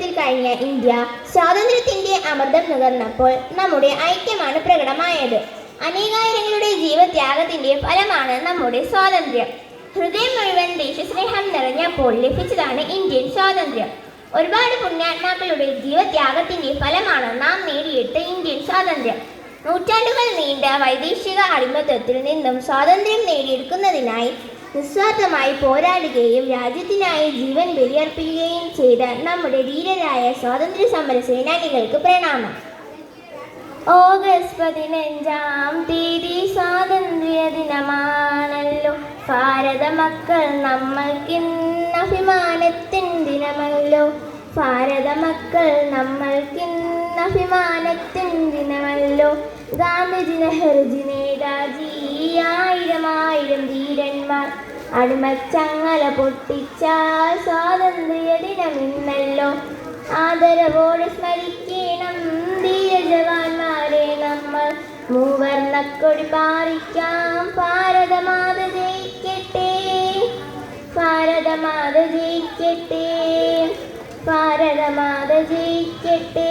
വിപ്ലവത്തിൽ കഴിഞ്ഞ ഇന്ത്യ സ്വാതന്ത്ര്യത്തിന്റെ അമൃതം നുകർന്നപ്പോൾ നമ്മുടെ ഐക്യമാണ് പ്രകടമായത്. അനേകായിരങ്ങളുടെ ജീവത്യാഗത്തിന്റെ ഫലമാണ് നമ്മുടെ സ്വാതന്ത്ര്യം. ഹൃദയം മുഴുവൻ ദേശസ്നേഹം നിറഞ്ഞപ്പോൾ ലഭിച്ചതാണ് ഇന്ത്യൻ സ്വാതന്ത്ര്യം. ഒരുപാട് പുണ്യാത്മാക്കളുടെ ജീവത്യാഗത്തിന്റെ ഫലമാണ് നാം നേടിയെടുത്ത ഇന്ത്യൻ സ്വാതന്ത്ര്യം. നൂറ്റാണ്ടുകൾ നീണ്ട വൈദേശിക അടിമത്തത്തിൽ നിന്നും സ്വാതന്ത്ര്യം നേടിയെടുക്കുന്നതിനായി നിസ്വാർത്ഥമായി പോരാടുകയും രാജ്യത്തിനായി ജീവൻ ബലിയർപ്പിക്കുകയും ചെയ്ത നമ്മുടെ ധീരരായ സ്വാതന്ത്ര്യ സമര സേനാനികൾക്ക് പ്രണാമം. ഓഗസ്റ്റ് 15-ാം തീയതി സ്വാതന്ത്ര്യ ദിനമാണല്ലോ. ഭാരത മക്കൾ നമ്മൾക്കിന്ന് അഭിമാനത്തിൻ ദിനമല്ലോ. ഭാരത മക്കൾ നമ്മൾക്കിന്ന് അഭിമാനത്തിൻ ദിനമല്ലോ. ഗാന്ധിജി, നെഹ്റുജി, നേതാജി, ആയിരം ആയിരം ധീരന്മാർ അടിമച്ചങ്ങല പൊട്ടിച്ചാൽ സ്വാതന്ത്ര്യ ദിനമിന്നല്ലോ. ആദരവോടെ സ്മരിക്കണം ധീര ജവാന്മാരെ നമ്മൾ. മൂവർണ്ണക്കൊടി പാറിക്കാം. ഭാരതമാത ജയിക്കട്ടെ, ഭാരതമാത ജയിക്കട്ടെ, ഭാരതമാത ജയിക്കട്ടെ.